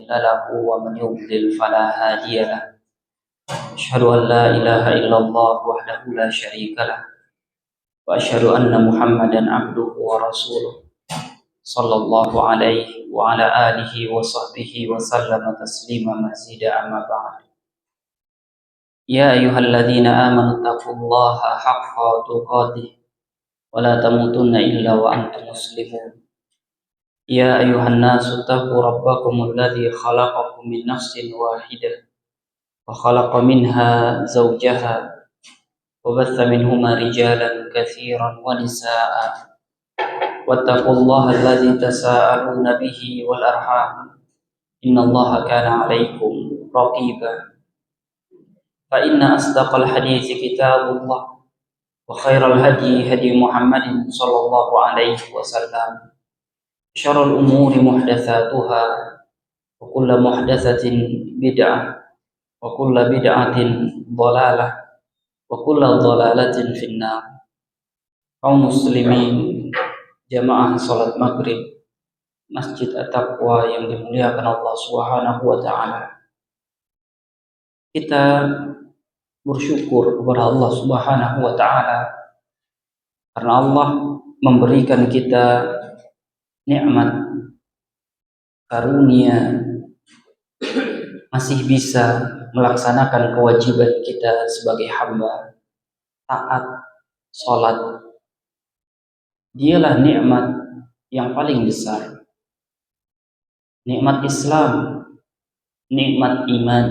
مضل له ومن يضلل فلا هادي له. أشهد أن لا إله إلا الله وحده لا شريك له وأشهد أن محمدا عبده ورسوله صلى الله عليه وعلى آله وصحبه وسلم تسليما مزيدا. أما بعد، يا أيها الذين آمنوا اتقوا الله حق تقاته ولا تموتن إلا وأنتم مسلمون. يا أيها الناس اتقوا ربكم الذي خلقكم من نفس واحدة وخلق منها زوجها وبث منهما رجالا كثيرا ونساء واتقوا الله الذي تساءلون به والأرحام إن الله كان عليكم رقيبا. فإن أصدق الحديث كتاب الله وخير الهدي هدي محمد صلى الله عليه وسلم. شر الأمور محدثاتها وكل محدثة بدعة وكل بدعة ضلالة وكل ضلالة في النار. Kaum muslimin jamaah salat maghrib Masjid At-Taqwa yang dimuliakan Allah Subhanahu wa taala. Kita bersyukur kepada Allah Subhanahu wa taala karena Allah memberikan kita nikmat karunia masih bisa melaksanakan kewajiban kita sebagai hamba, taat, salat. Dialah nikmat yang paling besar. Nikmat Islam, nikmat iman,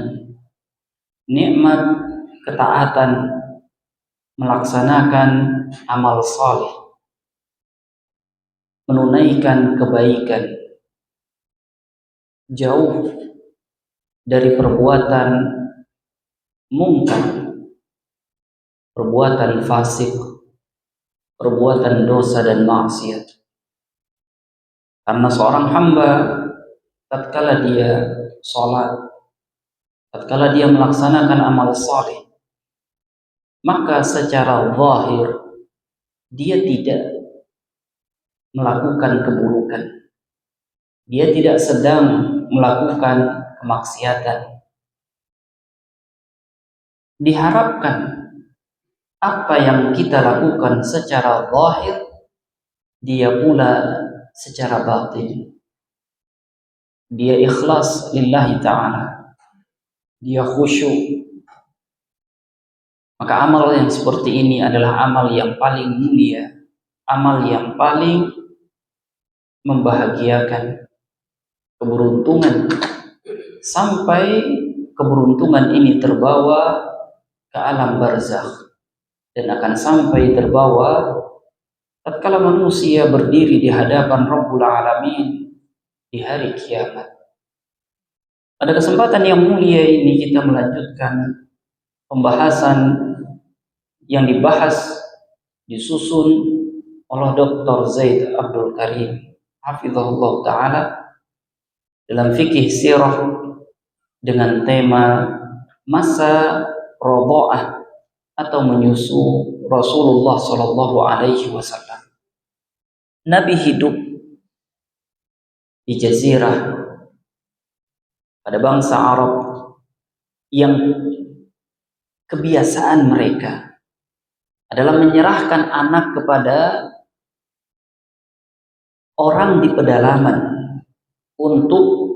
nikmat ketaatan, melaksanakan amal saleh, menunaikan kebaikan, jauh dari perbuatan mungkar, perbuatan fasik, perbuatan dosa dan maksiat. Karena seorang hamba tatkala dia sholat, tatkala dia melaksanakan amal saleh, maka secara zahir dia tidak melakukan keburukan, dia tidak sedang melakukan kemaksiatan. Diharapkan apa yang kita lakukan secara zahir, dia pula secara batin. Dia ikhlas lillahi ta'ala, dia khusyuk. Maka amal yang seperti ini adalah amal yang paling mulia, amal yang paling membahagiakan, keberuntungan. Sampai keberuntungan ini terbawa ke alam barzakh dan akan sampai terbawa tatkala manusia berdiri di hadapan Rabbul Alamin di hari kiamat. Pada kesempatan yang mulia ini kita melanjutkan pembahasan yang dibahas, disusun oleh Dr. Zaid Abdul Karim hafizahullah ta'ala dalam fikih sirah dengan tema masa rodha'ah atau menyusu Rasulullah Sallallahu Alaihi Wasallam. Nabi hidup di jazirah pada bangsa Arab yang kebiasaan mereka adalah menyerahkan anak kepada orang di pedalaman untuk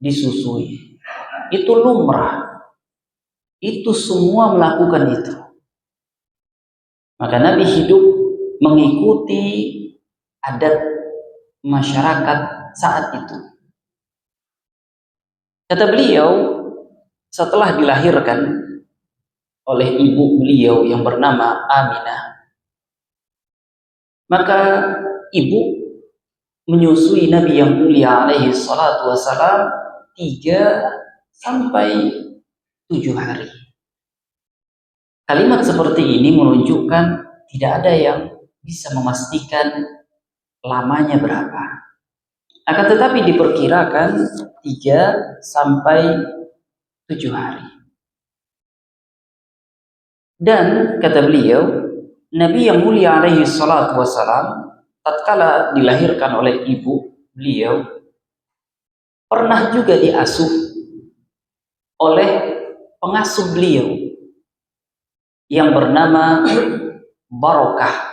disusui. Itu lumrah, itu semua melakukan itu. Maka Nabi hidup mengikuti adat masyarakat saat itu. Kata beliau, setelah dilahirkan oleh ibu beliau yang bernama Aminah, maka ibu menyusui Nabi yang mulia alaihi salatu wassalam 3 sampai 7 hari. Kalimat seperti ini menunjukkan tidak ada yang bisa memastikan lamanya berapa. Akan tetapi diperkirakan 3 sampai 7 hari. Dan kata beliau, Nabi yang mulia alaihi salatu wassalam tatkala dilahirkan oleh ibu beliau, pernah juga diasuh oleh pengasuh beliau yang bernama Barokah.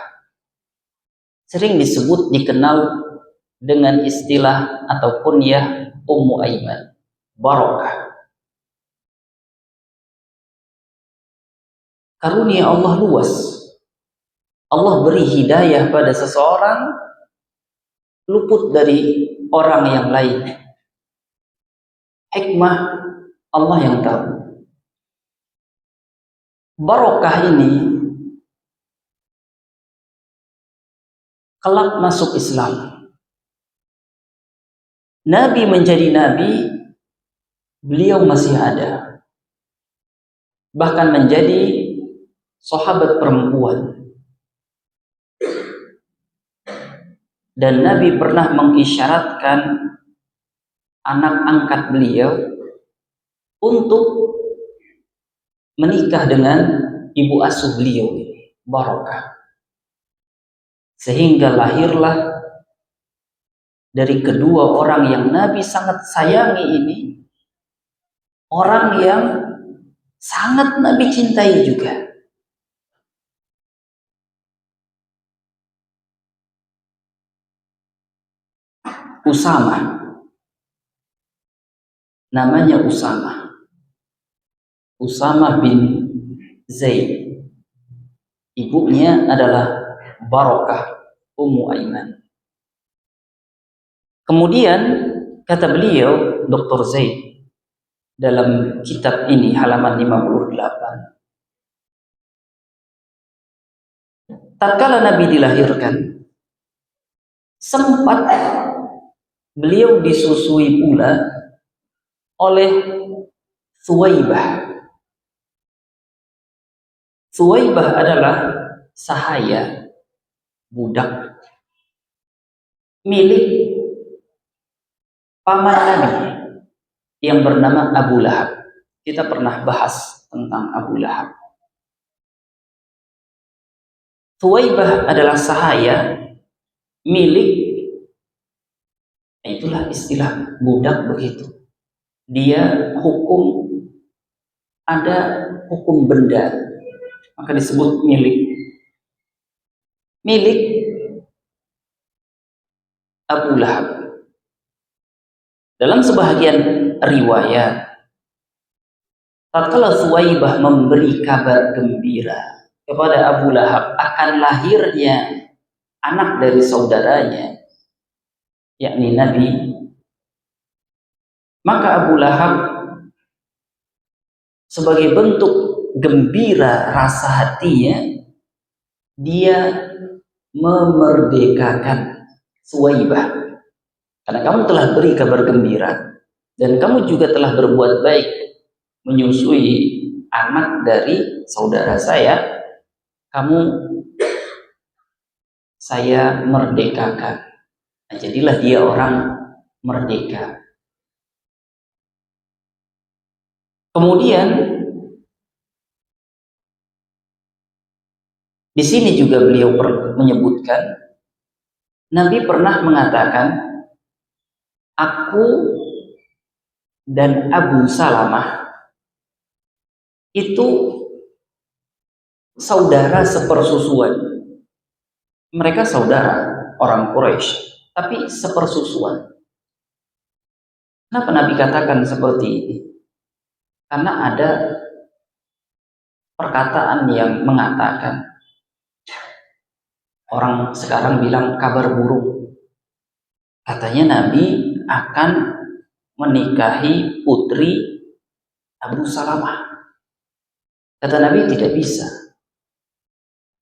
Sering dikenal dengan istilah atau kunyah Ummu Aiman, Barokah. Karunia Allah luas. Allah beri hidayah pada seseorang, luput dari orang yang lain. Hikmah Allah yang tahu. Barokah ini kelak masuk Islam. Nabi menjadi nabi, beliau masih ada. Bahkan menjadi sahabat perempuan. Dan Nabi pernah mengisyaratkan anak angkat beliau untuk menikah dengan ibu asuh beliau, Barokah. Sehingga lahirlah dari kedua orang yang Nabi sangat sayangi ini, orang yang sangat Nabi cintai juga. Usama, namanya Usama bin Zaid. Ibunya adalah Barokah Ummu Aiman. Kemudian kata beliau, Dr. Zaid, dalam kitab ini halaman 58, tatkala Nabi dilahirkan, sempat beliau disusui pula oleh Thuwaibah. Thuwaibah adalah sahaya, budak milik paman Nabi yang bernama Abu Lahab. Kita pernah bahas tentang Abu Lahab. Thuwaibah adalah sahaya milik, itulah istilah budak begitu. Dia ada hukum benda, maka disebut milik Abu Lahab. Dalam sebahagian riwayat, tatkala Thuwaibah memberi kabar gembira kepada Abu Lahab akan lahirnya anak dari saudaranya, yakni Nabi, maka Abu Lahab sebagai bentuk gembira rasa hatinya, dia memerdekakan Thuwaibah. Karena kamu telah beri kabar gembira dan kamu juga telah berbuat baik menyusui anak dari saudara saya, saya merdekakan. Nah, jadilah dia orang merdeka. Kemudian di sini juga beliau menyebutkan, Nabi pernah mengatakan, aku dan Abu Salamah itu saudara sepersusuan. Mereka saudara orang Quraisy, tapi sepersusuan. Kenapa Nabi katakan seperti ini? Karena ada perkataan yang mengatakan, orang sekarang bilang kabar buruk. Katanya Nabi akan menikahi putri Abu Salamah. Kata Nabi, tidak bisa.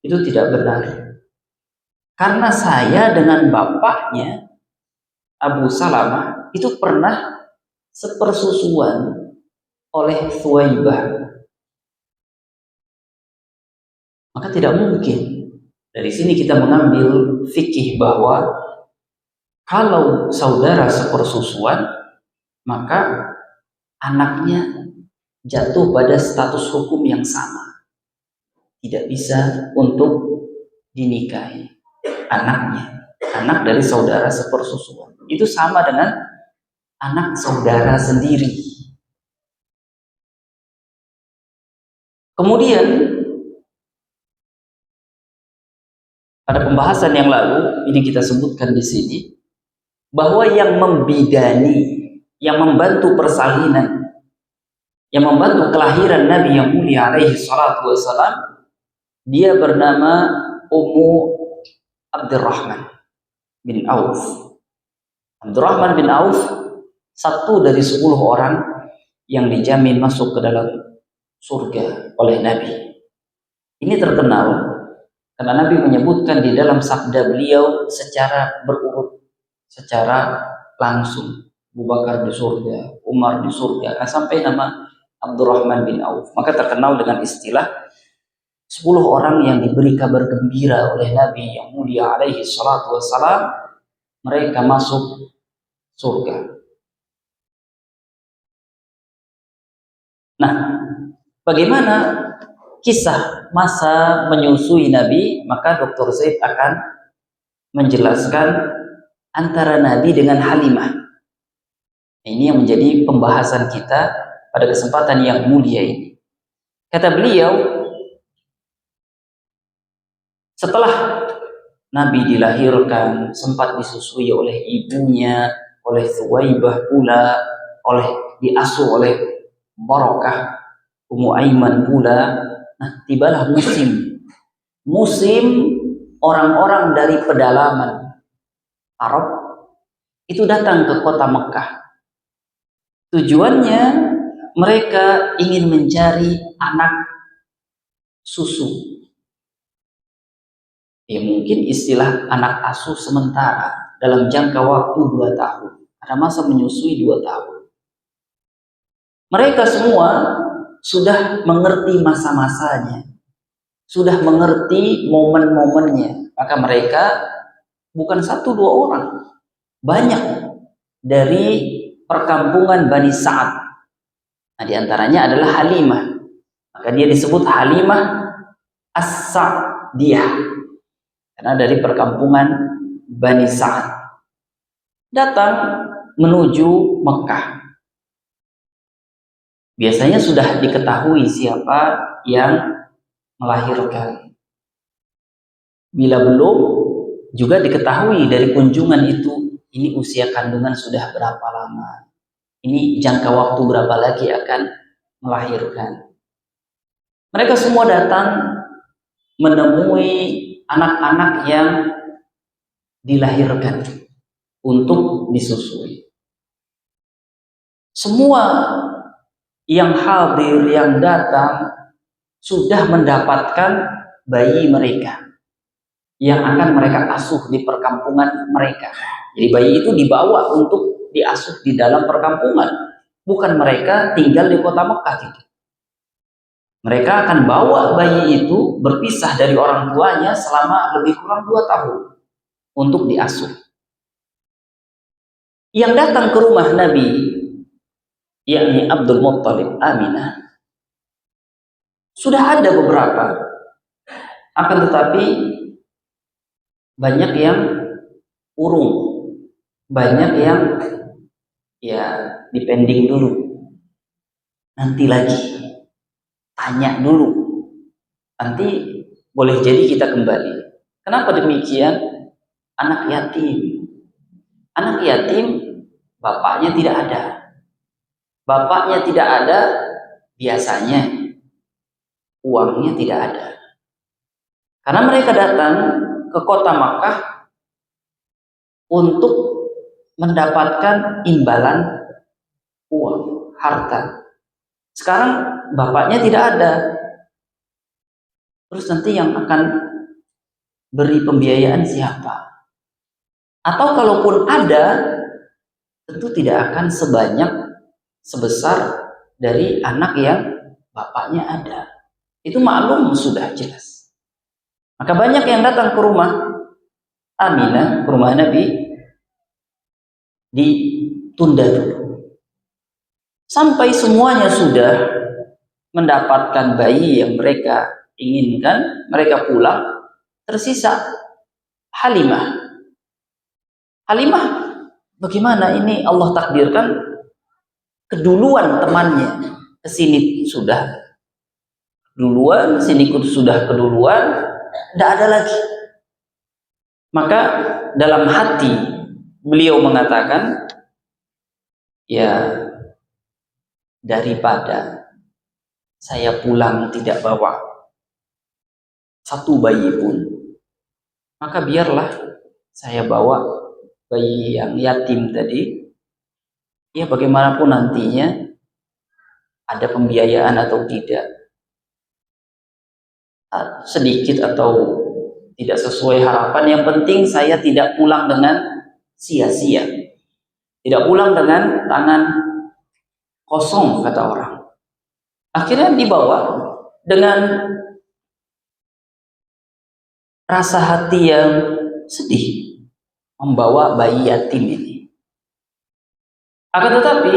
Itu tidak benar. Karena saya dengan bapaknya Abu Salamah itu pernah sepersusuan oleh Thuwaibah. Maka tidak mungkin. Dari sini kita mengambil fikih bahwa kalau saudara sepersusuan, maka anaknya jatuh pada status hukum yang sama. Tidak bisa untuk dinikahi anaknya, anak dari saudara sepersusuan. Itu sama dengan anak saudara sendiri. Kemudian pada pembahasan yang lalu ini kita sebutkan di sini bahwa yang membidani, yang membantu persalinan, yang membantu kelahiran Nabi yang mulia alaihi salatu wassalam, dia bernama Ummu Abdurrahman bin Auf. Abdurrahman bin Auf satu dari 10 orang yang dijamin masuk ke dalam surga oleh Nabi. Ini terkenal karena Nabi menyebutkan di dalam sabda beliau secara berurut, secara langsung. Abu Bakar di surga, Umar di surga, sampai nama Abdurrahman bin Auf. Maka terkenal dengan istilah 10 orang yang diberi kabar gembira oleh Nabi yang mulia alaihi salatu wassalam, mereka masuk surga. Nah, bagaimana kisah masa menyusui Nabi? Maka Dr. Zaid akan menjelaskan antara Nabi dengan Halimah. Ini yang menjadi pembahasan kita pada kesempatan yang mulia ini. Kata beliau, setelah Nabi dilahirkan, sempat disusui oleh ibunya, oleh Thuwaibah pula, diasuh oleh Barakah, Ummu Aiman pula. Nah, tibalah musim orang-orang dari pedalaman Arab itu datang ke kota Mekah. Tujuannya mereka ingin mencari anak susu. Ya mungkin istilah anak asuh sementara dalam jangka waktu 2 tahun. Ada masa menyusui 2 tahun. Mereka semua sudah mengerti masa-masanya, sudah mengerti momen-momennya. Maka mereka bukan 1-2 orang, banyak dari perkampungan Bani Sa'ad. Nah, diantaranya adalah Halimah. Maka dia disebut Halimah As-Sa'diyah karena dari perkampungan Bani Sa'ad datang menuju Mekah. Biasanya sudah diketahui siapa yang melahirkan. Bila belum, juga diketahui dari kunjungan itu, ini usia kandungan sudah berapa lama, ini jangka waktu berapa lagi akan melahirkan. Mereka semua datang menemui anak-anak yang dilahirkan untuk disusui. Semua yang hadir, yang datang, sudah mendapatkan bayi mereka yang akan mereka asuh di perkampungan mereka. Jadi bayi itu dibawa untuk diasuh di dalam perkampungan, bukan mereka tinggal di kota Mekah gitu. Mereka akan bawa bayi itu berpisah dari orang tuanya selama lebih kurang 2 tahun untuk diasuh. Yang datang ke rumah Nabi, yakni Abdul Muttalib, Aminah, sudah ada beberapa, akan tetapi banyak yang urung, banyak yang ya dipending dulu, nanti lagi, tanya dulu, nanti boleh jadi kita kembali. Kenapa demikian? Anak yatim bapaknya tidak ada. Bapaknya tidak ada, biasanya uangnya tidak ada. Karena mereka datang ke kota Makkah untuk mendapatkan imbalan uang, harta. Sekarang bapaknya tidak ada. Terus nanti yang akan beri pembiayaan siapa? Atau kalaupun ada, tentu tidak akan sebesar dari anak yang bapaknya ada. Itu maklum, sudah jelas. Maka banyak yang datang ke rumah Aminah, ke rumah Nabi, ditunda dulu. Sampai semuanya sudah mendapatkan bayi yang mereka inginkan, mereka pulang, tersisa Halimah. Halimah Bagaimana ini Allah takdirkan keduluan temannya ke sini sudah duluan, sini sudah keduluan, tidak ada lagi. Maka dalam hati beliau mengatakan, ya daripada saya pulang tidak bawa satu bayi pun, maka biarlah saya bawa bayi yang yatim tadi. Ya bagaimanapun nantinya ada pembiayaan atau tidak, sedikit atau tidak sesuai harapan, yang penting saya tidak pulang dengan sia-sia, tidak pulang dengan tangan kosong, kata orang. Akhirnya dibawa dengan rasa hati yang sedih membawa bayi yatim ini. Akan tetapi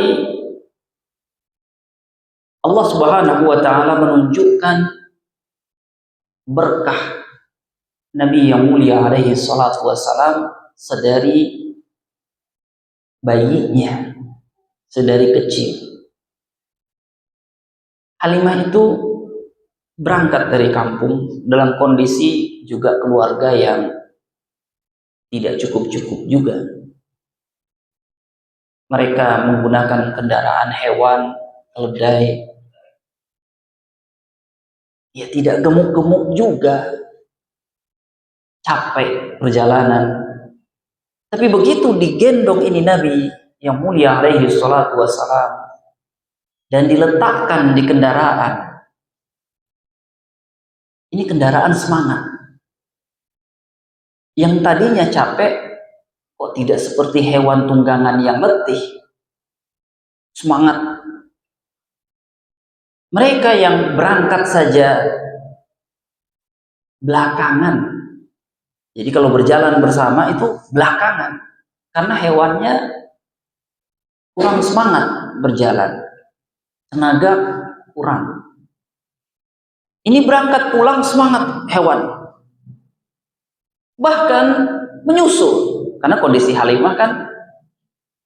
Allah Subhanahu wa taala menunjukkan berkah Nabi yang mulia alaihi salatu wassalam sedari bayinya, sedari kecil. Halimah itu berangkat dari kampung dalam kondisi juga keluarga yang tidak cukup-cukup juga. Mereka menggunakan kendaraan hewan, keledai. Ya tidak gemuk-gemuk juga. Capek perjalanan. Tapi begitu digendong ini Nabi yang mulia alaihi salatu wassalam dan diletakkan di kendaraan. Ini kendaraan semangat. Yang tadinya capek, kok tidak seperti hewan tunggangan yang letih. Semangat. Mereka yang berangkat saja belakangan. Jadi kalau berjalan bersama itu belakangan. Karena hewannya kurang semangat berjalan. Tenaga kurang. Ini berangkat pulang semangat hewan. Bahkan menyusul. Karena kondisi Halimah kan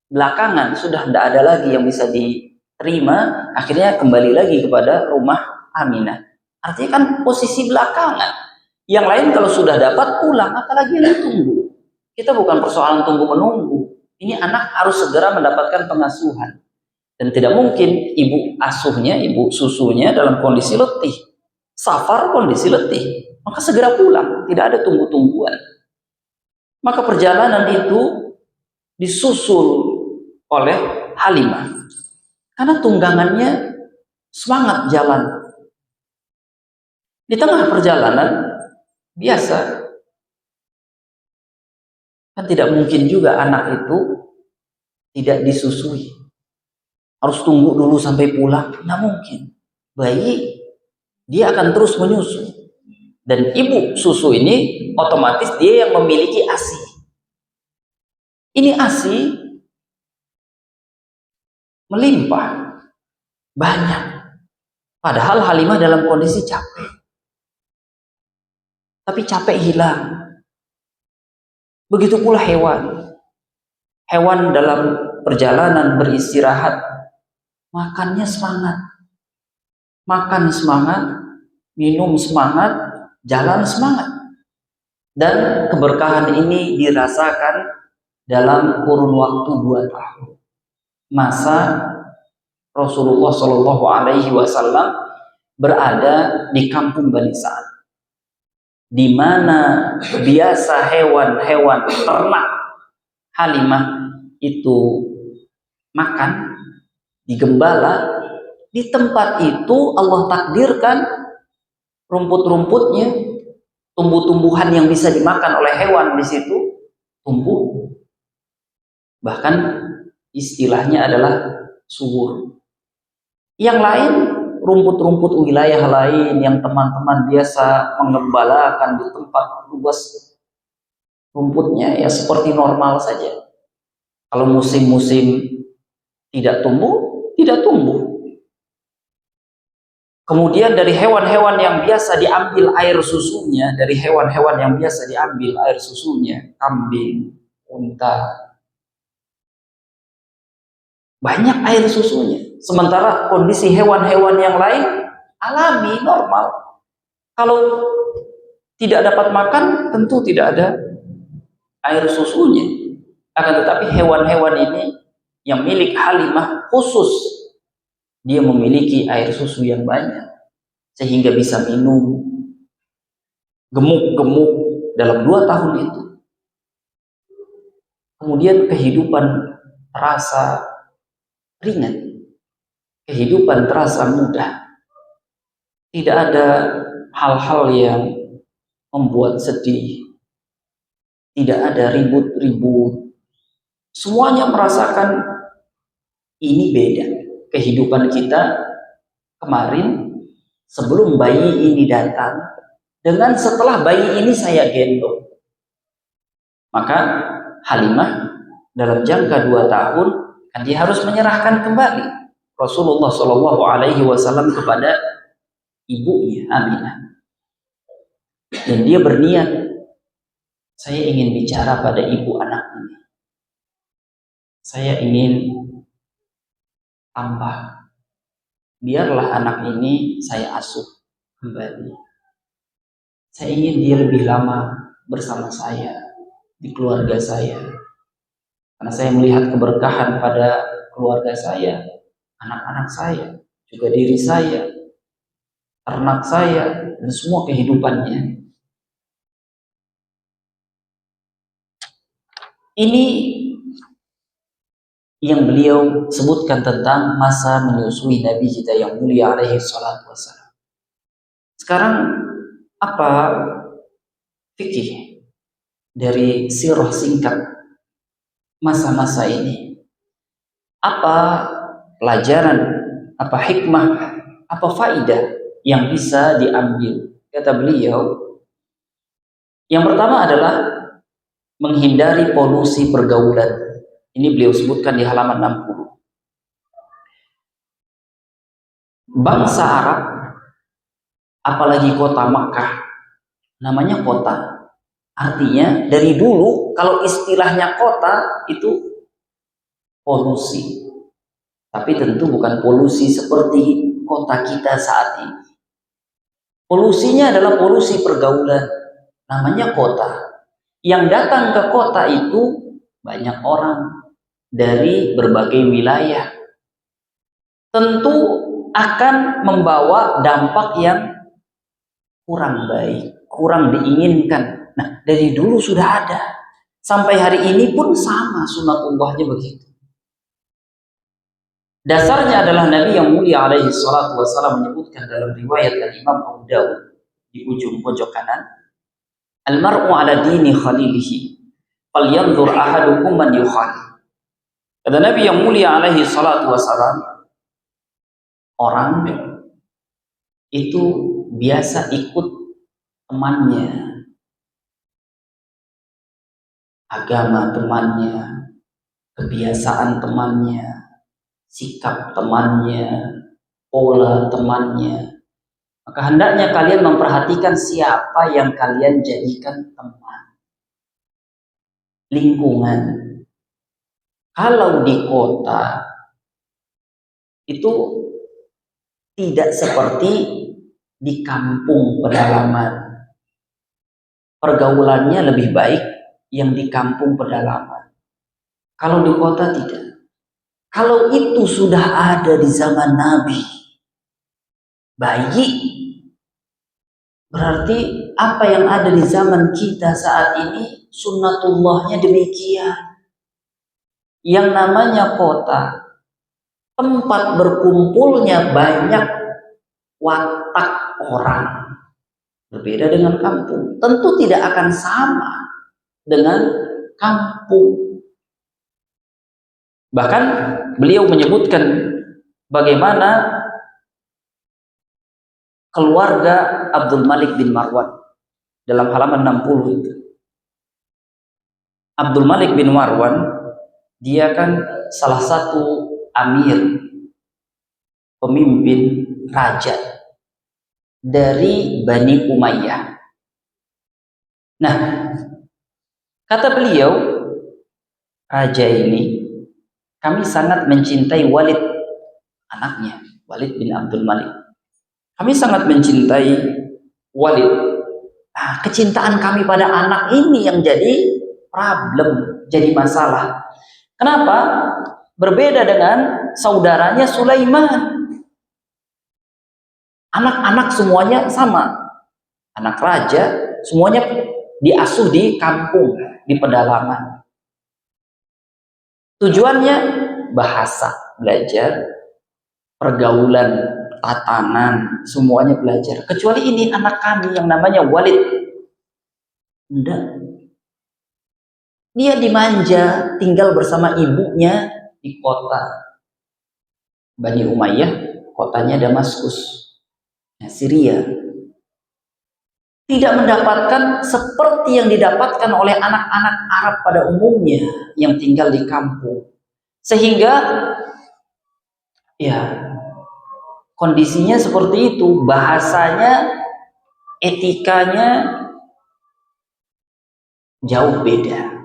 belakangan, sudah tidak ada lagi yang bisa diterima, akhirnya kembali lagi kepada rumah Aminah. Artinya kan posisi belakangan. Yang lain kalau sudah dapat pulang, apalagi yang tunggu. Kita bukan persoalan tunggu menunggu. Ini anak harus segera mendapatkan pengasuhan. Dan tidak mungkin ibu asuhnya, ibu susunya dalam kondisi letih. Safar kondisi letih. Maka segera pulang, tidak ada tunggu-tungguan. Maka perjalanan itu disusul oleh Halimah. Karena tunggangannya semangat jalan. Di tengah perjalanan, biasa. Kan tidak mungkin juga anak itu tidak disusui. Harus tunggu dulu sampai pulang. Tidak mungkin. Bayi, dia akan terus menyusu. Dan ibu susu ini otomatis dia yang memiliki ASI. Ini ASI melimpah. Banyak. Padahal Halimah dalam kondisi capek. Tapi capek hilang. Begitu pula hewan. Hewan dalam perjalanan beristirahat. Makannya semangat. Makan semangat. Minum semangat. Jalan semangat. Dan keberkahan ini dirasakan dalam kurun waktu 2 tahun. Masa Rasulullah Shallallahu Alaihi Wasallam berada di kampung Bani Sa'ad, di mana biasa hewan-hewan ternak Halimah itu makan, digembala. Di tempat itu Allah takdirkan rumput-rumputnya, tumbuh-tumbuhan yang bisa dimakan oleh hewan di situ tumbuh. Bahkan istilahnya adalah subur. Yang lain, rumput-rumput wilayah lain yang teman-teman biasa mengembalakan di tempat luas, rumputnya ya seperti normal saja. Kalau musim-musim tidak tumbuh, tidak tumbuh. Kemudian dari hewan-hewan yang biasa diambil air susunya, kambing, unta, banyak air susunya. Sementara kondisi hewan-hewan yang lain alami, normal. Kalau tidak dapat makan, tentu tidak ada air susunya. Akan tetapi hewan-hewan ini yang milik Halimah khusus, dia memiliki air susu yang banyak sehingga bisa minum gemuk-gemuk dalam 2 tahun itu. Kemudian kehidupan terasa ringan, kehidupan terasa mudah, tidak ada hal-hal yang membuat sedih, tidak ada ribut-ribut. Semuanya merasakan ini beda. Kehidupan kita kemarin sebelum bayi ini datang dengan setelah bayi ini saya gendong. Maka Halimah dalam jangka 2 tahun kan dia harus menyerahkan kembali Rasulullah Shallallahu Alaihi Wasallam kepada ibunya Aminah. Dan dia berniat, saya ingin bicara pada ibu anak ini. Saya ingin tambah. Biarlah anak ini saya asuh kembali. Saya ingin dia lebih lama bersama saya, di keluarga saya. Karena saya melihat keberkahan pada keluarga saya, anak-anak saya, juga diri saya, ternak saya, dan semua kehidupannya. Ini yang beliau sebutkan tentang masa menyusui Nabi kita yang mulia alaihi salatu wassalam. Sekarang apa fikih dari sirah singkat masa-masa ini? Apa pelajaran, apa hikmah, apa faidah yang bisa diambil? Kata beliau, yang pertama adalah menghindari polusi pergaulan. Ini beliau sebutkan di halaman 60. Bangsa Arab, apalagi kota Makkah, namanya kota. Artinya dari dulu kalau istilahnya kota itu polusi. Tapi tentu bukan polusi seperti kota kita saat ini. Polusinya adalah polusi pergaulan. Namanya kota. Yang datang ke kota itu banyak orang dari berbagai wilayah. Tentu akan membawa dampak yang kurang baik, kurang diinginkan. Nah, dari dulu sudah ada. Sampai hari ini pun sama sunatullahnya begitu. Dasarnya adalah Nabi yang mulia alaihi salatu wassalam menyebutkan dalam riwayat Imam Abu Dawud di ujung pojok kanan, al-mar'u ala dini khalilihi falyanzur ahadukum man yukhalil. Kata Nabi yang mulia alaihi salatu wassalam, orang itu biasa ikut temannya, agama temannya, kebiasaan temannya, sikap temannya, pola temannya. Maka hendaknya kalian memperhatikan siapa yang kalian jadikan teman. Lingkungan. Kalau di kota itu tidak seperti di kampung pedalaman. Pergaulannya lebih baik yang di kampung pedalaman. Kalau di kota tidak. Kalau itu sudah ada di zaman Nabi, baik, berarti apa yang ada di zaman kita saat ini sunnatullahnya demikian. Yang namanya kota, tempat berkumpulnya banyak watak orang. Berbeda dengan kampung. Tentu tidak akan sama dengan kampung. Bahkan beliau menyebutkan bagaimana keluarga Abdul Malik bin Marwan dalam halaman 60 itu. Abdul Malik bin Marwan, dia kan salah satu amir, pemimpin raja dari Bani Umayyah. Nah, kata beliau, raja ini kami sangat mencintai Walid, anaknya, Walid bin Abdul Malik. Kami sangat mencintai Walid. Nah, kecintaan kami pada anak ini yang jadi problem, jadi masalah. Kenapa? Berbeda dengan saudaranya Sulaiman. Anak-anak semuanya sama. Anak raja semuanya diasuh di kampung, di pedalaman. Tujuannya bahasa, belajar, pergaulan, tatanan, semuanya belajar. Kecuali ini anak kami yang namanya Walid. Enggak. Dia dimanja, tinggal bersama ibunya di kota Bani Umayyah, kotanya Damaskus, Syria. Tidak mendapatkan seperti yang didapatkan oleh anak-anak Arab pada umumnya yang tinggal di kampung. Sehingga ya kondisinya seperti itu, bahasanya, etikanya jauh beda.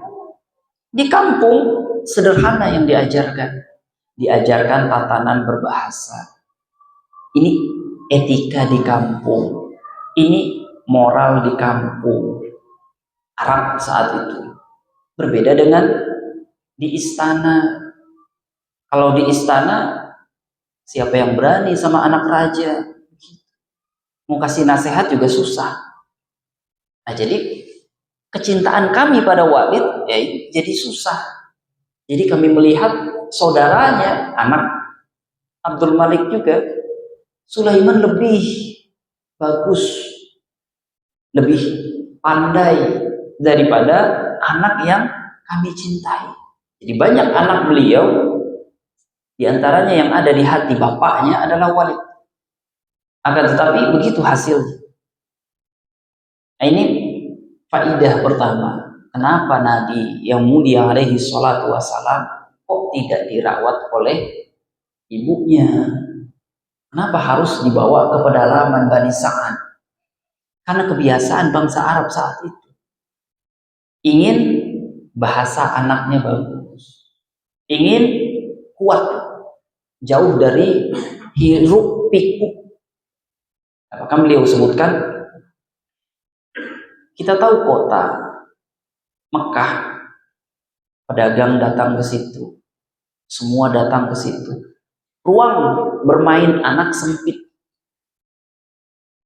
Di kampung sederhana yang diajarkan tatanan berbahasa. Ini etika di kampung, ini moral di kampung Arab saat itu. Berbeda dengan di istana. Kalau di istana, siapa yang berani sama anak raja? Mau kasih nasihat juga susah. Nah, jadi kecintaan kami pada Walid ya jadi susah. Jadi kami melihat saudaranya, anak Abdul Malik juga, Sulaiman lebih bagus, lebih pandai daripada anak yang kami cintai. Jadi banyak anak beliau, diantaranya yang ada di hati bapaknya adalah Walid. Akan tetapi begitu hasilnya. Nah, ini faidah pertama. Kenapa Nabi yang mulia alaihi salatu wassalam kok tidak dirawat oleh ibunya? Kenapa harus dibawa ke pedalaman Bani Sa'ad? Karena kebiasaan bangsa Arab saat itu ingin bahasa anaknya bagus, ingin kuat, jauh dari hiruk pikuk. Apakah beliau sebutkan? Kita tahu kota Mekah, pedagang datang ke situ, semua datang ke situ. Ruang bermain anak sempit.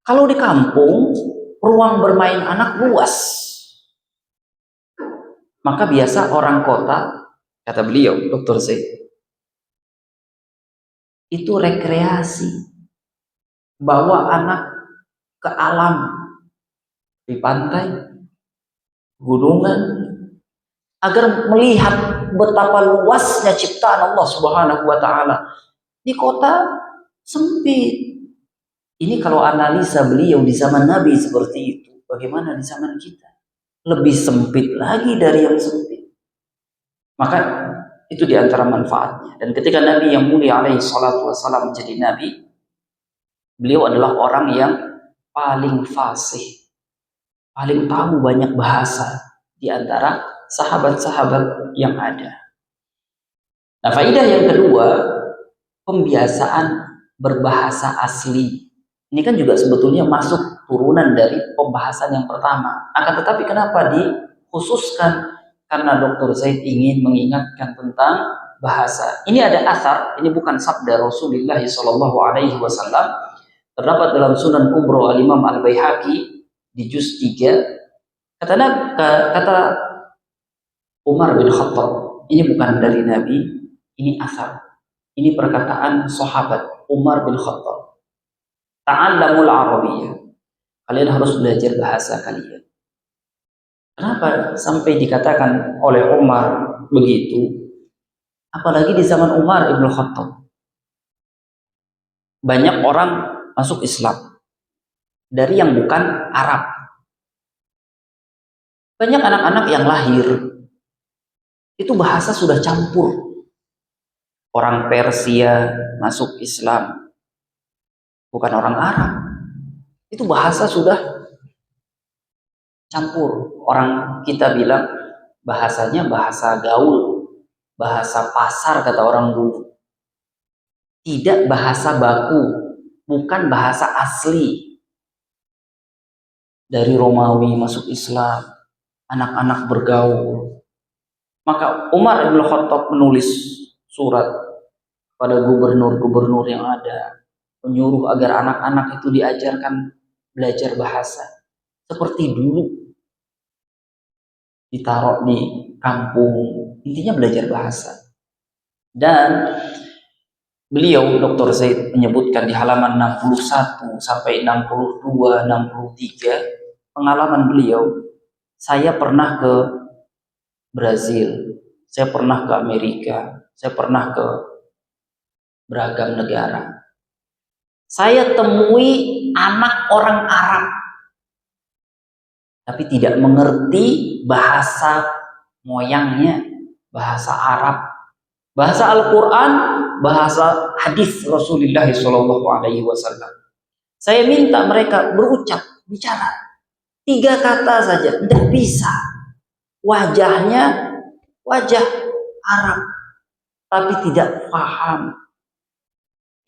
Kalau di kampung, ruang bermain anak luas. Maka biasa orang kota, kata beliau, Dr. Zaid, itu rekreasi. Bawa anak ke alam, di pantai, gunungan, agar melihat betapa luasnya ciptaan Allah Subhanahu wa Ta'ala. Di kota sempit. Ini kalau analisa beliau di zaman Nabi seperti itu, bagaimana di zaman kita? Lebih sempit lagi dari yang sempit. Maka itu diantara manfaatnya. Dan ketika Nabi yang mulia alaihi salatu wassalam menjadi Nabi, beliau adalah orang yang paling fasih, paling tahu banyak bahasa di antara sahabat-sahabat yang ada. Nah, faidah yang kedua, pembiasaan berbahasa asli. Ini kan juga sebetulnya masuk turunan dari pembahasan yang pertama. Akan tetapi kenapa dikhususkan? Karena Dr. Zaid ingin mengingatkan tentang bahasa. Ini ada asar, ini bukan sabda Rasulullah SAW. Terdapat dalam Sunan Kubro Al-Imam Al-Baihaqi di juz 3. Kata Umar bin Khattab, ini bukan dari Nabi, ini asar. Ini perkataan sahabat Umar bin Khattab. Ta'allamul Arabiyyah. Kalian harus belajar bahasa kalian. Kenapa sampai dikatakan oleh Umar begitu? Apalagi di zaman Umar ibn Khattab. Banyak orang masuk Islam dari yang bukan Arab. Banyak anak-anak yang lahir itu bahasa sudah campur. Orang Persia masuk Islam, bukan orang Arab. Itu bahasa sudah campur. Orang kita bilang bahasanya bahasa gaul. bahasa pasar kata orang dulu. Tidak bahasa baku, bukan bahasa asli. Dari Romawi masuk Islam, anak-anak bergaul. Maka Umar bin Khattab menulis surat pada gubernur-gubernur yang ada, menyuruh agar anak-anak itu diajarkan belajar bahasa seperti dulu, ditaruh di kampung, intinya belajar bahasa. Dan beliau Dr. Zaid menyebutkan di halaman 61 sampai 62, 63 pengalaman beliau, saya pernah ke Brazil, saya pernah ke Amerika, saya pernah ke beragam negara. Saya temui anak orang Arab tapi tidak mengerti bahasa moyangnya, bahasa Arab, bahasa Al-Quran, bahasa hadis Rasulullah SAW. Saya minta mereka berucap, bicara 3 kata saja, tidak bisa. Wajahnya wajah Arab, tapi tidak paham.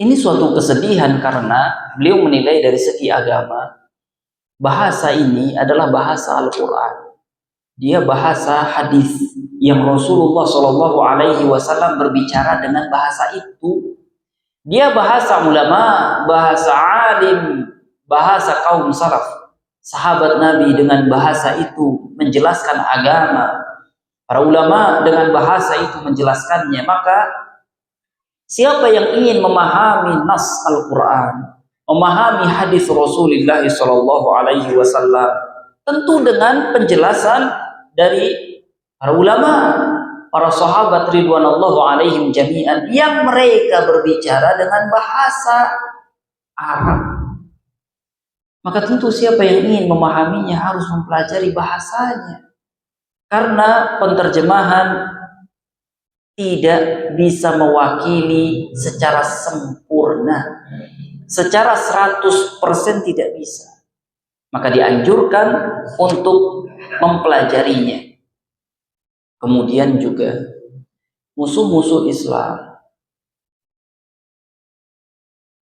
Ini suatu kesedihan karena beliau menilai dari segi agama, bahasa ini adalah bahasa Al-Quran. Dia bahasa hadis yang Rasulullah SAW berbicara dengan bahasa itu. Dia bahasa ulama, bahasa alim, bahasa kaum salaf. Sahabat Nabi dengan bahasa itu menjelaskan agama. Para ulama dengan bahasa itu menjelaskannya. Maka siapa yang ingin memahami nas Al-Quran, memahami hadis Rasulullah SAW, tentu dengan penjelasan dari para ulama, para sahabat ridwanullahu alaihim jami'an, yang mereka berbicara dengan bahasa Arab. Maka tentu siapa yang ingin memahaminya harus mempelajari bahasanya. Karena penterjemahan tidak bisa mewakili secara sempurna, secara 100% tidak bisa. Maka dianjurkan untuk mempelajarinya. Kemudian juga musuh-musuh Islam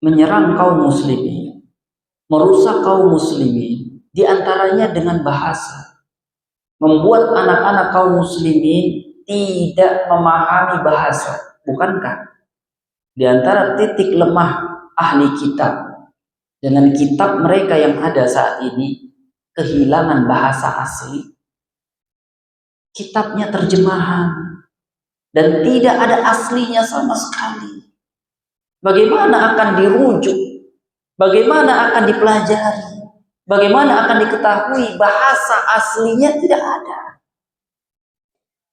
menyerang kaum muslimin, merusak kaum muslimin, diantaranya dengan bahasa. Membuat anak-anak kaum muslimin tidak memahami bahasa. Bukankah di antara titik lemah ahli kitab dengan kitab mereka yang ada saat ini, kehilangan bahasa asli? Kitabnya terjemahan dan tidak ada aslinya sama sekali. Bagaimana akan dirujuk? Bagaimana akan dipelajari? Bagaimana akan diketahui bahasa aslinya? Tidak ada.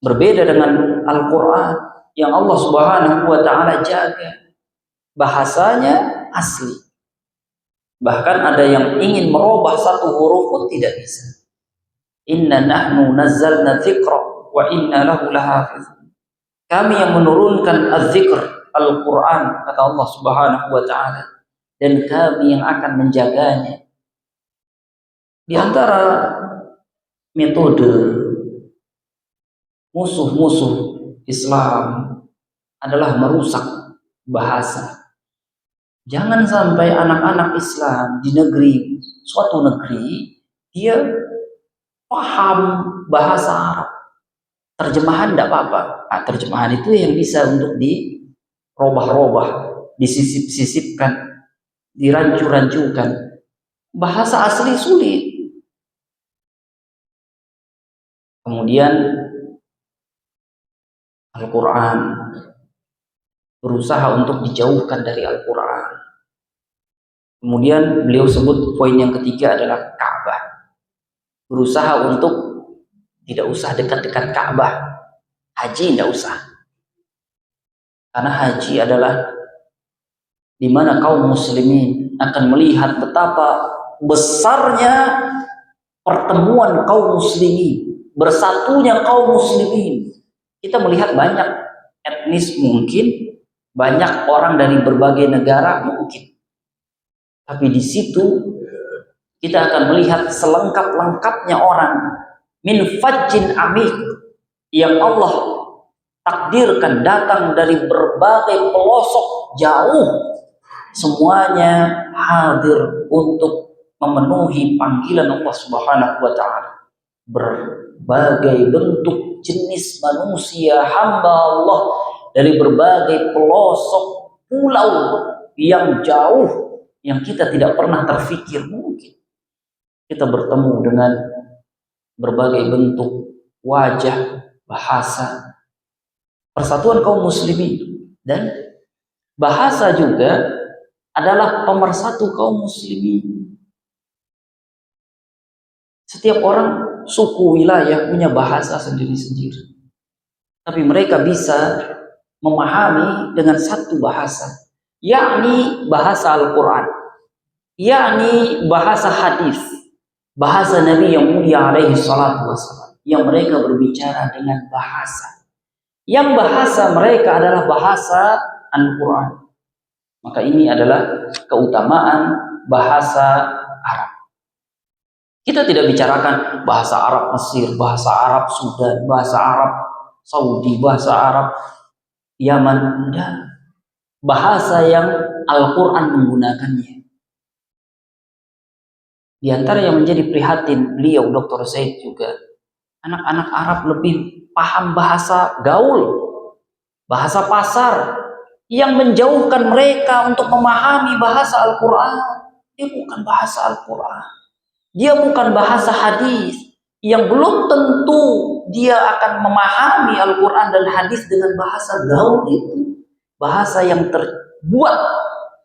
Berbeda dengan Al-Quran yang Allah Subhanahu wa ta'ala jaga, bahasanya asli. Bahkan ada yang ingin merubah satu huruf pun tidak bisa. Inna nahnu nazzalna dzikra wa inna lahu lahafizun. Kami yang menurunkan az-zikr, Al-Quran, kata Allah Subhanahu wa ta'ala, dan kami yang akan menjaganya. Di antara metode musuh-musuh Islam adalah merusak bahasa. Jangan sampai anak-anak Islam di negeri, suatu negeri, dia paham bahasa Arab. Terjemahan tidak apa-apa. Nah, terjemahan itu yang bisa untuk dirobah-robah, disisip-sisipkan, dirancu-rancukan. Bahasa asli sulit. Kemudian Al-Quran, berusaha untuk dijauhkan dari Al-Quran. Kemudian beliau sebut poin yang ketiga adalah Ka'bah. Berusaha untuk tidak usah dekat-dekat Ka'bah. Haji tidak usah. Karena haji adalah di mana kaum muslimin akan melihat betapa besarnya pertemuan kaum muslimin, bersatunya kaum muslimin. Kita melihat banyak etnis mungkin, banyak orang dari berbagai negara mungkin. Tapi di situ kita akan melihat selengkap-lengkapnya orang min fajjin amik yang Allah takdirkan datang dari berbagai pelosok jauh, semuanya hadir untuk memenuhi panggilan Allah Subhanahu wa taala. Berbagai bentuk jenis manusia hamba Allah dari berbagai pelosok pulau yang jauh yang kita tidak pernah terfikir mungkin kita bertemu dengan berbagai bentuk wajah, bahasa, persatuan kaum muslimin. Dan bahasa juga adalah pemersatu kaum muslimin. Setiap orang, suku, wilayah punya bahasa sendiri-sendiri, tapi mereka bisa memahami dengan satu bahasa, yakni bahasa Al-Quran, yakni bahasa hadis, bahasa Nabi yang mulia alaihi salatu wassalam, yang mereka berbicara dengan bahasa yang bahasa mereka adalah bahasa Al-Quran. Maka ini adalah keutamaan bahasa Arab. Kita tidak bicarakan bahasa Arab Mesir, bahasa Arab Sudan, bahasa Arab Saudi, bahasa Arab Yaman. Enggak. Bahasa yang Al-Quran menggunakannya. Di antara yang menjadi prihatin beliau, Dr. Said juga, anak-anak Arab lebih paham bahasa gaul, bahasa pasar, yang menjauhkan mereka untuk memahami bahasa Al-Quran. Dia bukan bahasa Al-Quran. Dia bukan bahasa hadis, yang belum tentu dia akan memahami Al-Quran dan hadis dengan bahasa gaul itu. Bahasa yang terbuat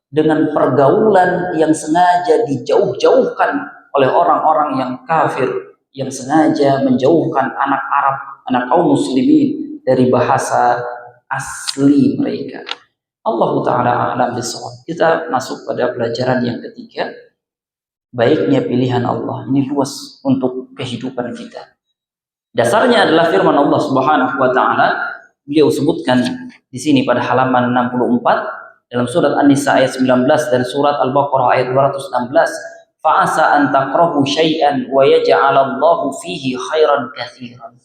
dengan pergaulan yang sengaja dijauh-jauhkan oleh orang-orang yang kafir, yang sengaja menjauhkan anak Arab, anak kaum muslimin dari bahasa asli mereka. Allah Ta'ala a'lam bishawab. Kita masuk pada pelajaran yang ketiga. Baiknya pilihan Allah. Ini luas untuk kehidupan kita. Dasarnya adalah firman Allah Subhanahu wa taala. Beliau sebutkan di sini pada halaman 64 dalam surat An-Nisa ayat 19 dan surat Al-Baqarah ayat 216. Fa'asa an takrahu syai'an wa yaj'alallahu fihi khairan katsiran.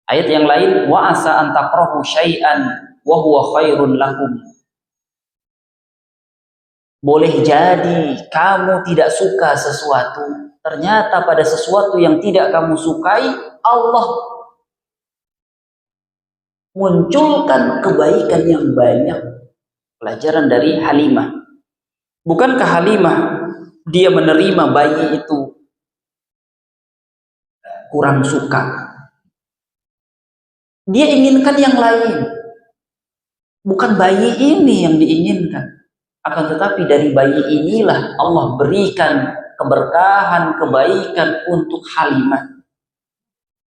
Ayat yang lain, wa asa an takrahu syai'an wa huwa khairun lakum. Boleh jadi kamu tidak suka sesuatu, ternyata pada sesuatu yang tidak kamu sukai, Allah munculkan kebaikan yang banyak. Pelajaran dari Halimah. Bukankah Halimah dia menerima bayi itu kurang suka? Dia inginkan yang lain. Bukan bayi ini yang diinginkan. Akan tetapi dari bayi inilah Allah berikan keberkahan, kebaikan untuk Halimah.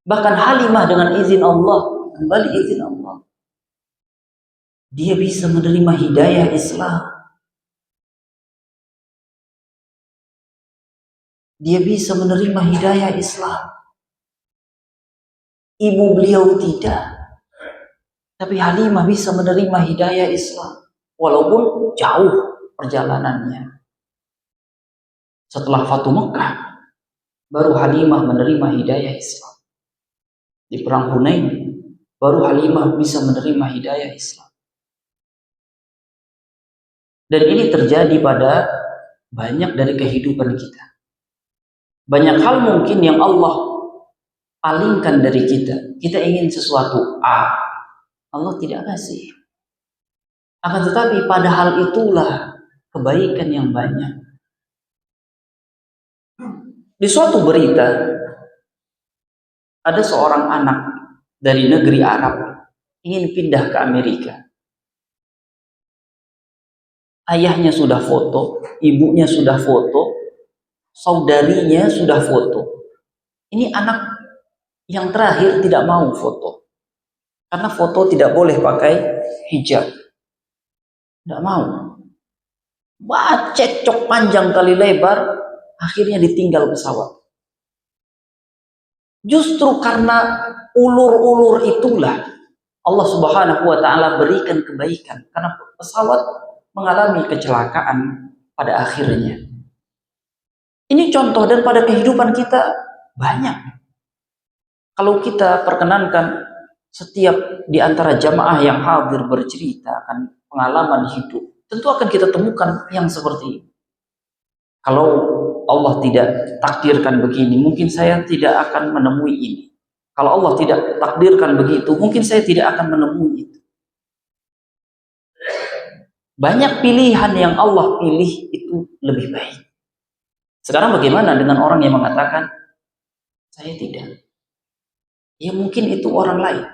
Bahkan Halimah dengan izin Allah, kembali izin Allah, dia bisa menerima hidayah Islam. Dia bisa menerima hidayah Islam. Ibu beliau tidak. Tapi Halimah bisa menerima hidayah Islam. Walaupun jauh perjalanannya. Setelah Fatu Mekah, baru Halimah menerima hidayah Islam. Di perang Hunain, baru Halimah bisa menerima hidayah Islam. Dan ini terjadi pada banyak dari kehidupan kita. Banyak hal mungkin yang Allah palingkan dari kita. Kita ingin sesuatu A, Allah tidak kasih. Akan tetapi pada hal itulah kebaikan yang banyak. Di suatu berita, ada seorang anak dari negeri Arab ingin pindah ke Amerika. Ayahnya sudah foto, ibunya sudah foto, saudarinya sudah foto. Ini anak yang terakhir tidak mau foto. Karena foto tidak boleh pakai hijab. Tidak mau. Wah, cekcok panjang kali lebar, akhirnya ditinggal pesawat. Justru karena ulur-ulur itulah Allah Subhanahu wa taala berikan kebaikan, karena pesawat mengalami kecelakaan pada akhirnya. Ini contoh, dan pada kehidupan kita banyak. Kalau kita perkenankan setiap di antara jamaah yang hadir bercerita akan pengalaman hidup, tentu akan kita temukan yang seperti ini. Kalau Allah tidak takdirkan begini, mungkin saya tidak akan menemui ini. Kalau Allah tidak takdirkan begitu, mungkin saya tidak akan menemui itu. Banyak pilihan yang Allah pilih itu lebih baik. Sekarang bagaimana dengan orang yang mengatakan, saya tidak? Ya mungkin itu orang lain.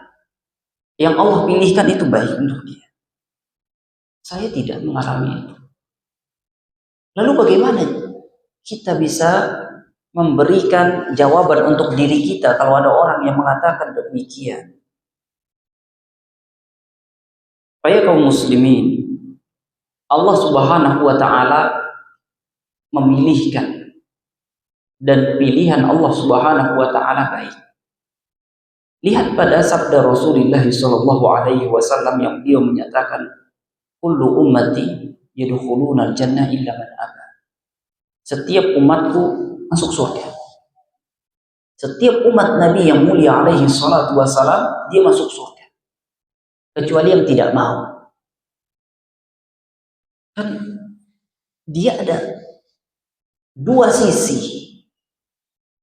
Yang Allah pilihkan itu baik untuk dia. Saya tidak mengalami itu. Lalu bagaimana kita bisa memberikan jawaban untuk diri kita kalau ada orang yang mengatakan demikian? Supaya kaum muslimin, Allah Subhanahu wa taala memilihkan, dan pilihan Allah Subhanahu wa taala baik. Lihat pada sabda Rasulullah sallallahu alaihi wasallam yang beliau menyatakan, kullu ummati yadkhuluna al-jannah illa man aba. Setiap umatku masuk surga. Setiap umat Nabi yang mulia alaihi salatu wasallam, dia masuk surga. Kecuali yang tidak mau. Kan dia ada dua sisi.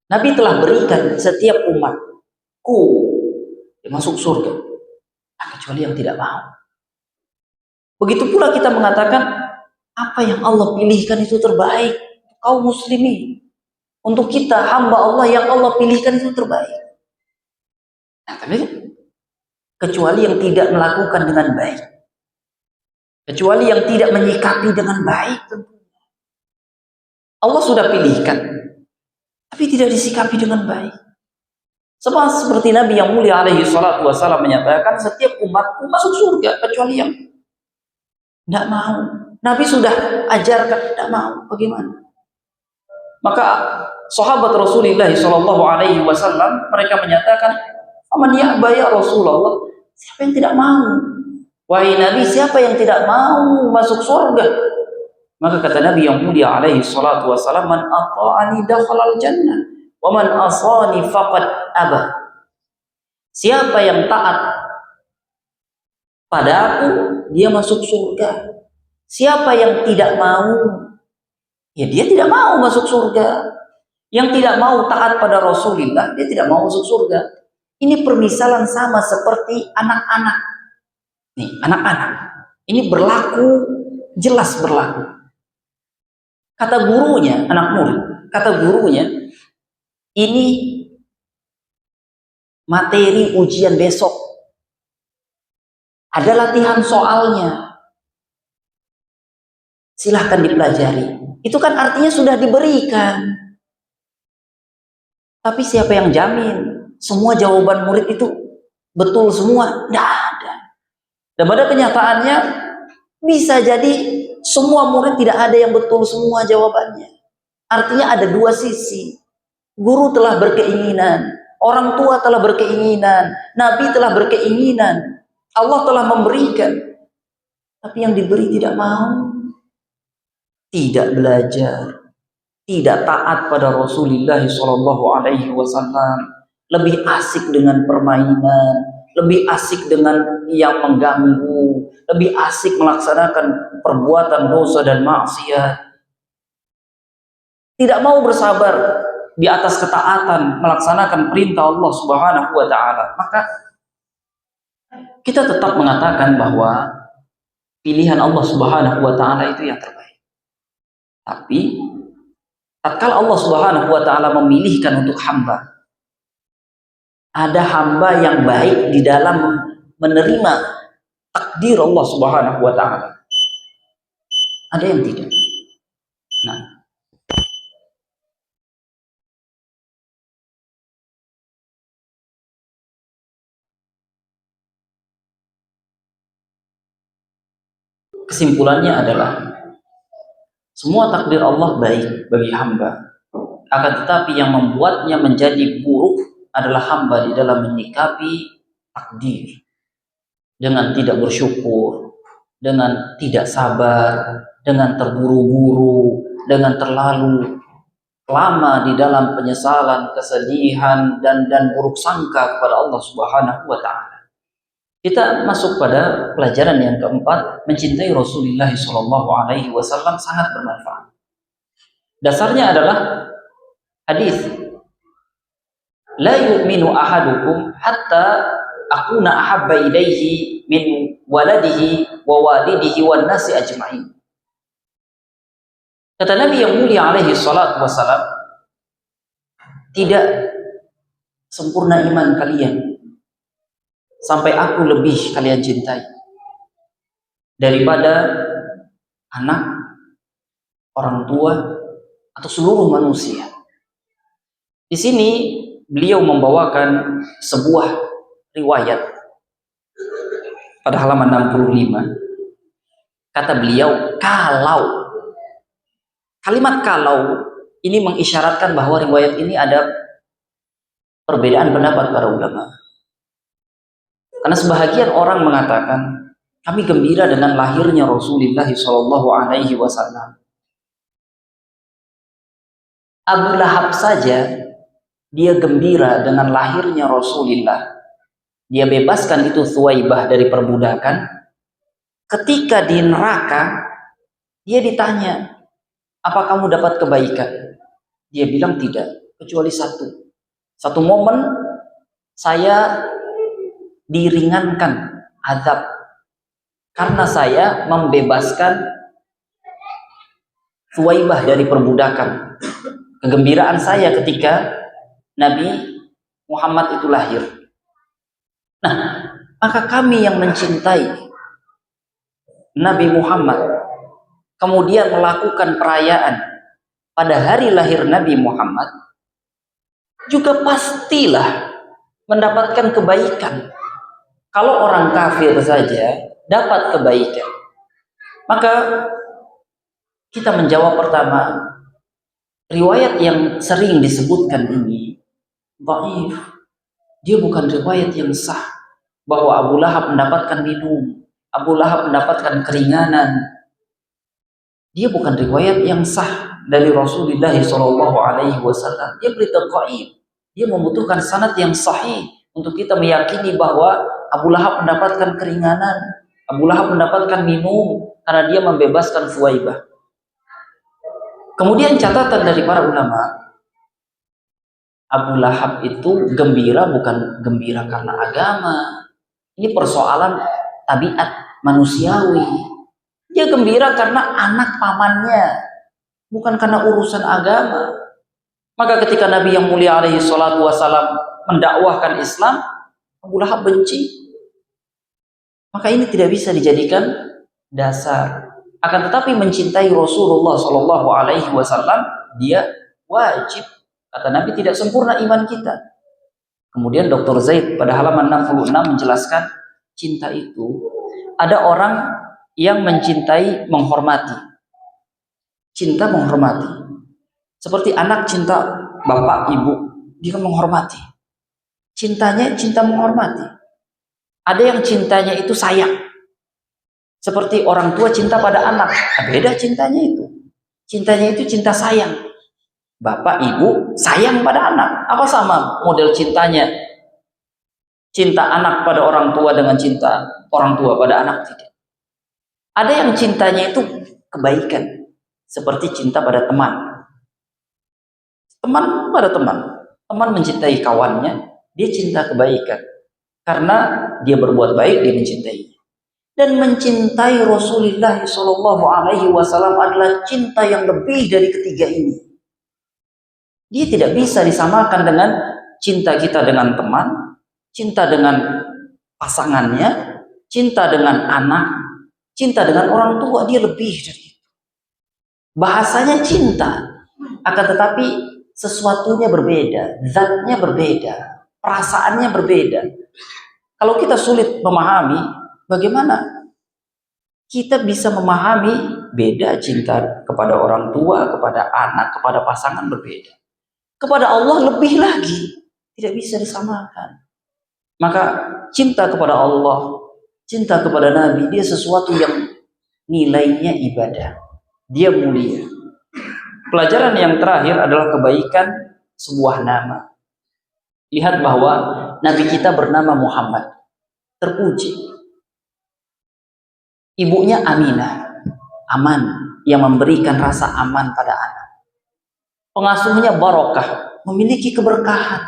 Nabi telah berikan setiap umatku dia masuk surga. Kecuali yang tidak mau. Begitu pula kita mengatakan apa yang Allah pilihkan itu terbaik. Kaum muslimin, untuk kita hamba Allah yang Allah pilihkan itu terbaik. Nah, tapi kecuali yang tidak melakukan dengan baik, kecuali yang tidak menyikapi dengan baik, tentunya Allah sudah pilihkan, tapi tidak disikapi dengan baik. Sama seperti Nabi yang mulia alaihi salatu wasallam menyatakan, setiap umatku masuk surga kecuali yang tidak mau. Nabi sudah ajarkan, tidak mau. Bagaimana? Maka sahabat Rasulullah sallallahu alaihi wasallam mereka menyatakan, "Aman ya'ba ya Rasulullah?" Siapa yang tidak mau? Wahai Nabi, siapa yang tidak mau masuk surga? Maka kata Nabi yang mulia alaihi salatu wasallam, "Man ata'ani dakhala al-jannah, wa man asani faqad aba." Siapa yang taat pada aku, dia masuk surga. Siapa yang tidak mau, ya dia tidak mau masuk surga. Yang tidak mau taat pada Rasulullah, dia tidak mau masuk surga. Ini permisalan sama seperti anak-anak. Nih, anak-anak. Ini berlaku, jelas berlaku. Kata gurunya, anak murid, kata gurunya, ini materi ujian besok. Ada latihan soalnya. Silahkan dipelajari. Itu kan artinya sudah diberikan. Tapi siapa yang jamin semua jawaban murid itu betul semua? Tidak ada. Dan pada kenyataannya bisa jadi semua murid tidak ada yang betul semua jawabannya. Artinya ada dua sisi. Guru telah berkeinginan, orang tua telah berkeinginan, Nabi telah berkeinginan, Allah telah memberikan. Tapi yang diberi tidak mau, tidak belajar, tidak taat pada Rasulullah sallallahu alaihi wasallam, lebih asik dengan permainan, lebih asik dengan yang mengganggu, lebih asik melaksanakan perbuatan dosa dan maksiat. Tidak mau bersabar di atas ketaatan melaksanakan perintah Allah Subhanahu wa taala. Maka kita tetap mengatakan bahwa pilihan Allah Subhanahu wa taala itu yang terbaik. Tapi tatkala Allah Subhanahu wa taala memilihkan untuk hamba, ada hamba yang baik di dalam menerima takdir Allah Subhanahu wa taala. Ada yang tidak. Nah, kesimpulannya adalah semua takdir Allah baik bagi hamba. Akan tetapi yang membuatnya menjadi buruk adalah hamba di dalam menyikapi takdir dengan tidak bersyukur, dengan tidak sabar, dengan terburu-buru, dengan terlalu lama di dalam penyesalan, kesedihan dan buruk sangka kepada Allah Subhanahu wa taala. Kita masuk pada pelajaran yang keempat, mencintai Rasulullah Shallallahu Alaihi Wasallam sangat bermanfaat. Dasarnya adalah hadis, la yu'minu ahadukum hatta akuna ahabba ilaihi min waladihi wa walidihi wan nasi ajma'in. Kata Nabi yang mulia alaihi salatu wassalam, tidak sempurna iman kalian sampai aku lebih kalian cintai daripada anak, orang tua, atau seluruh manusia. Di sini beliau membawakan sebuah riwayat pada halaman 65. Kata beliau, kalau. Kalimat kalau ini mengisyaratkan bahwa riwayat ini ada perbedaan pendapat para ulama. Karena sebahagian orang mengatakan, kami gembira dengan lahirnya Rasulullah Shallallahu Alaihi Wasallam. Abu Lahab saja dia gembira dengan lahirnya Rasulullah. Dia bebaskan itu Thuwaibah dari perbudakan. Ketika di neraka, dia ditanya, apa kamu dapat kebaikan? Dia bilang tidak, kecuali satu. Satu momen saya diringankan azab karena saya membebaskan Thuwaibah dari perbudakan. Kegembiraan saya ketika Nabi Muhammad itu lahir. Nah, maka kami yang mencintai Nabi Muhammad kemudian melakukan perayaan pada hari lahir Nabi Muhammad juga pastilah mendapatkan kebaikan. Kalau orang kafir saja dapat kebaikan, maka kita menjawab pertama, riwayat yang sering disebutkan ini dhaif. Dia bukan riwayat yang sah bahwa Abu Lahab mendapatkan minum, Abu Lahab mendapatkan keringanan. Dia bukan riwayat yang sah dari Rasulullah Shallallahu Alaihi Wasallam. Dia berita dhaif. Dia membutuhkan sanad yang sahih untuk kita meyakini bahwa Abu Lahab mendapatkan keringanan, Abu Lahab mendapatkan minum karena dia membebaskan Thuwaibah. Kemudian catatan dari para ulama, Abu Lahab itu gembira bukan gembira karena agama. Ini persoalan tabiat manusiawi. Dia gembira karena anak pamannya, bukan karena urusan agama. Maka ketika Nabi yang mulia alaihi salatu wassalam mendakwahkan Islam, Abu Lahab benci. Maka ini tidak bisa dijadikan dasar. Akan tetapi mencintai Rasulullah Shallallahu Alaihi Wasallam dia wajib. Kata Nabi, tidak sempurna iman kita. Kemudian Dr. Zaid pada halaman 66 menjelaskan, cinta itu ada orang yang mencintai menghormati. Cinta menghormati. Seperti anak cinta bapak ibu, dia menghormati. Cintanya cinta menghormati. Ada yang cintanya itu sayang. Seperti orang tua cinta pada anak. Beda cintanya itu. Cintanya itu cinta sayang. Bapak ibu sayang pada anak. Apa sama model cintanya? Cinta anak pada orang tua dengan cinta orang tua pada anak? Tidak. Ada yang cintanya itu kebaikan. Seperti cinta pada teman. Teman pada teman. Teman mencintai kawannya, dia cinta kebaikan. Karena dia berbuat baik, dia mencintainya. Dan mencintai Rasulullah Shallallahu Alaihi Wasallam adalah cinta yang lebih dari ketiga ini. Dia tidak bisa disamakan dengan cinta kita dengan teman, cinta dengan pasangannya, cinta dengan anak, cinta dengan orang tua. Dia lebih dari itu. Bahasanya cinta, akan tetapi sesuatunya berbeda, zatnya berbeda, perasaannya berbeda. Kalau kita sulit memahami, bagaimana kita bisa memahami beda cinta kepada orang tua, kepada anak, kepada pasangan berbeda. Kepada Allah lebih lagi, tidak bisa disamakan. Maka cinta kepada Allah, cinta kepada Nabi, dia sesuatu yang nilainya ibadah. Dia mulia. Pelajaran yang terakhir adalah kebaikan sebuah nama. Lihat bahwa Nabi kita bernama Muhammad. terpuji. Ibunya Aminah, aman, yang memberikan rasa aman pada anak. Pengasuhnya Barokah, memiliki keberkahan.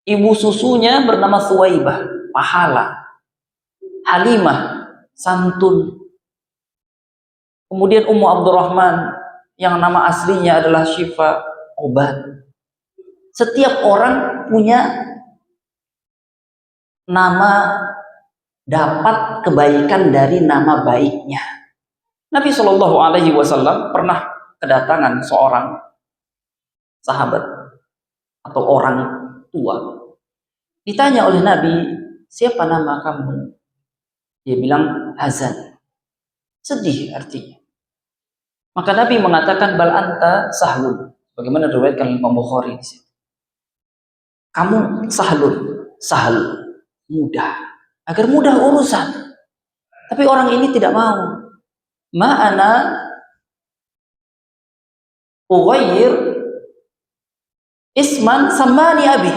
Ibu susunya bernama Suwaibah, pahala. Halimah, santun. Kemudian Ummu Abdurrahman, yang nama aslinya adalah Syifa, obat. Setiap orang punya nama, dapat kebaikan dari nama baiknya. Nabi Shallallahu Alaihi Wasallam pernah kedatangan seorang sahabat atau orang tua. Ditanya oleh Nabi, siapa nama kamu? Dia bilang Hazan, sedih artinya. Maka Nabi mengatakan bal anta sahlun. Bagaimana diriwayatkan Imam Bukhari di situ. Kamu sahlun, sahl, mudah, agar mudah urusan. Tapi orang ini tidak mau. Ma'ana ughayir isman samani abi.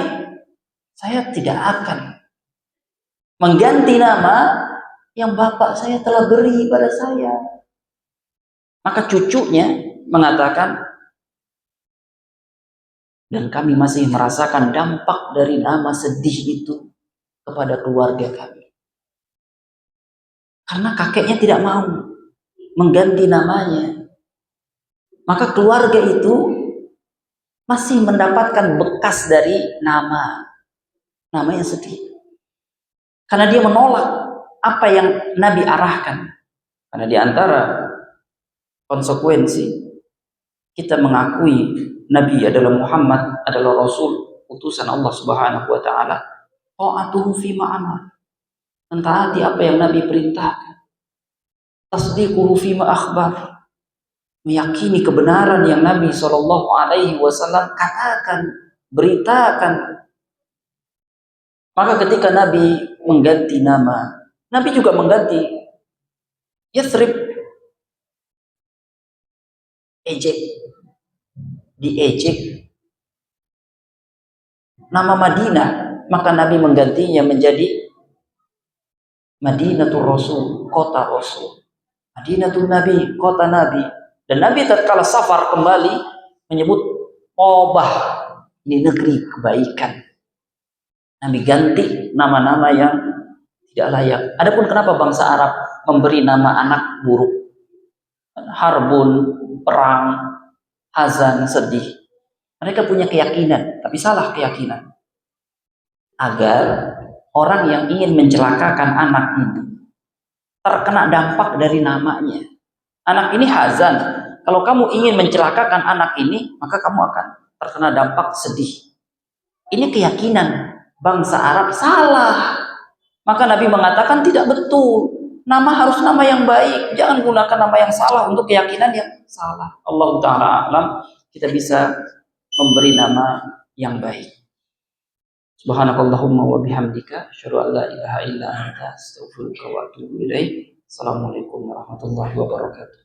Saya tidak akan mengganti nama yang bapak saya telah beri pada saya. Maka cucunya mengatakan, dan kami masih merasakan dampak dari nama sedih itu kepada keluarga kami. Karena kakeknya tidak mau mengganti namanya. Maka keluarga itu masih mendapatkan bekas dari nama yang sedih. Karena dia menolak apa yang Nabi arahkan. Karena di antara konsekuensi kita mengakui Nabi adalah Muhammad, adalah Rasul, utusan Allah Subhanahu wa taala. Ta'atuhu fi ma'amar. Mentaati apa yang Nabi perintahkan. Tasdiquhu fi ma akhbar. Meyakini kebenaran yang Nabi Shallallahu Alaihi Wasallam katakan, beritakan. Maka ketika Nabi mengganti nama, Nabi juga mengganti Yathrib, ejek, diejek. Nama Madinah, maka Nabi menggantinya menjadi Madinatul Rasul, kota Rasul. Madinatul Nabi, kota Nabi. Dan Nabi tatkala safar kembali menyebut Obah, ini negeri kebaikan. Nabi ganti nama-nama yang tidak layak. Adapun kenapa bangsa Arab memberi nama anak buruk? Harbun, perang, hazan, sedih. Mereka punya keyakinan, tapi salah keyakinan. Agar orang yang ingin mencelakakan anak ini terkena dampak dari namanya. Anak ini hazan. Kalau kamu ingin mencelakakan anak ini, maka kamu akan terkena dampak sedih. Ini keyakinan bangsa Arab salah. Maka Nabi mengatakan tidak betul. Nama harus nama yang baik. Jangan gunakan nama yang salah untuk keyakinan yang salah. Allah Ta'ala alam, kita bisa memberi nama yang baik. Subhanakallahumma wa bihamdika asyhadu an la ilaha illa anta astaghfiruka wa atubu ilaik. Assalamualaikum warahmatullahi wabarakatuh.